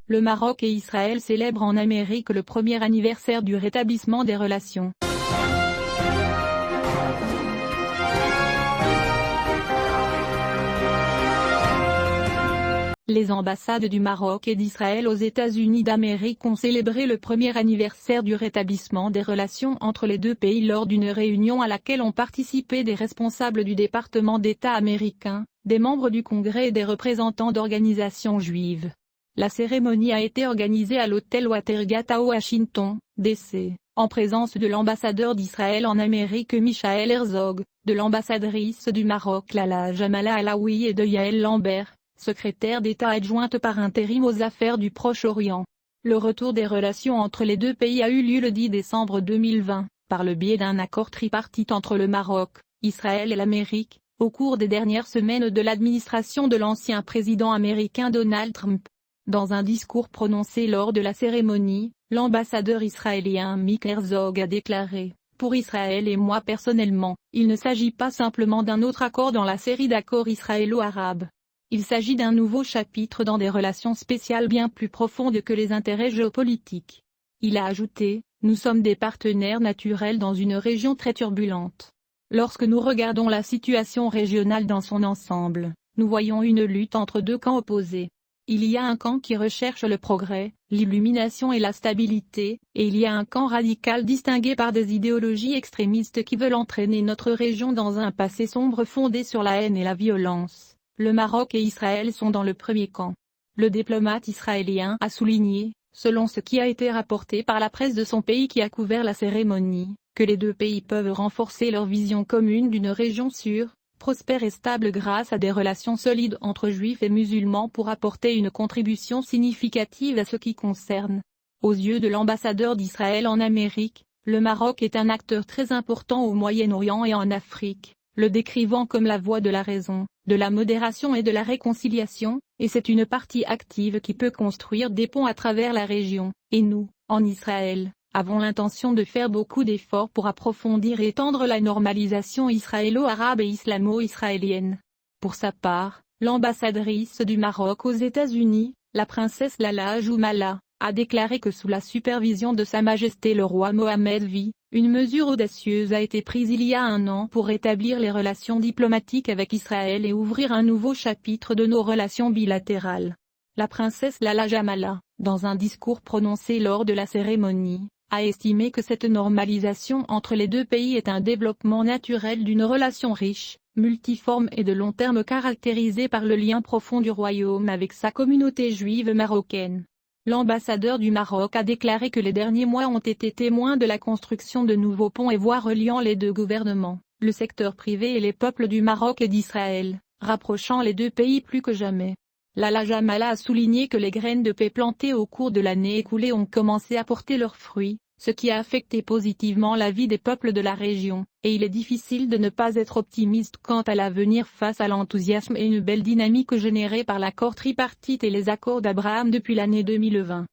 Le Maroc et Israël célèbrent en Amérique le premier anniversaire du rétablissement des relations. Les ambassades du Maroc et d'Israël aux États-Unis d'Amérique ont célébré le premier anniversaire du rétablissement des relations entre les deux pays lors d'une réunion à laquelle ont participé des responsables du département d'État américain, des membres du Congrès et des représentants d'organisations juives. La cérémonie a été organisée à l'hôtel Watergate à Washington, D.C., en présence de l'ambassadeur d'Israël en Amérique Michael Herzog, de l'ambassadrice du Maroc Lala Jamala Alaoui et de Yael Lambert, secrétaire d'État adjointe par intérim aux affaires du Proche-Orient. Le retour des relations entre les deux pays a eu lieu le 10 décembre 2020, par le biais d'un accord tripartite entre le Maroc, Israël et l'Amérique, au cours des dernières semaines de l'administration de l'ancien président américain Donald Trump. Dans un discours prononcé lors de la cérémonie, l'ambassadeur israélien Mick Herzog a déclaré: « Pour Israël et moi personnellement, il ne s'agit pas simplement d'un autre accord dans la série d'accords israélo-arabes. Il s'agit d'un nouveau chapitre dans des relations spéciales bien plus profondes que les intérêts géopolitiques. » Il a ajouté: « Nous sommes des partenaires naturels dans une région très turbulente. Lorsque nous regardons la situation régionale dans son ensemble, nous voyons une lutte entre deux camps opposés. Il y a un camp qui recherche le progrès, l'illumination et la stabilité, et il y a un camp radical distingué par des idéologies extrémistes qui veulent entraîner notre région dans un passé sombre fondé sur la haine et la violence. Le Maroc et Israël sont dans le premier camp. » Le diplomate israélien a souligné, selon ce qui a été rapporté par la presse de son pays qui a couvert la cérémonie, que les deux pays peuvent renforcer leur vision commune d'une région sûre, prospère et stable grâce à des relations solides entre juifs et musulmans pour apporter une contribution significative à ce qui concerne. Aux yeux de l'ambassadeur d'Israël en Amérique, le Maroc est un acteur très important au Moyen-Orient et en Afrique, le décrivant comme la voie de la raison, de la modération et de la réconciliation, et c'est une partie active qui peut construire des ponts à travers la région, et nous, en Israël, avons l'intention de faire beaucoup d'efforts pour approfondir et étendre la normalisation israélo-arabe et islamo-israélienne. Pour sa part, l'ambassadrice du Maroc aux États-Unis, la princesse Lala Jamala, a déclaré que sous la supervision de Sa Majesté le roi Mohammed V, une mesure audacieuse a été prise il y a un an pour rétablir les relations diplomatiques avec Israël et ouvrir un nouveau chapitre de nos relations bilatérales. La princesse Lala Jamala, dans un discours prononcé lors de la cérémonie, a estimé que cette normalisation entre les deux pays est un développement naturel d'une relation riche, multiforme et de long terme caractérisée par le lien profond du royaume avec sa communauté juive marocaine. L'ambassadeur du Maroc a déclaré que les derniers mois ont été témoins de la construction de nouveaux ponts et voies reliant les deux gouvernements, le secteur privé et les peuples du Maroc et d'Israël, rapprochant les deux pays plus que jamais. Lala Jamala a souligné que les graines de paix plantées au cours de l'année écoulée ont commencé à porter leurs fruits, ce qui a affecté positivement la vie des peuples de la région, et il est difficile de ne pas être optimiste quant à l'avenir face à l'enthousiasme et une belle dynamique générée par l'accord tripartite et les accords d'Abraham depuis l'année 2020.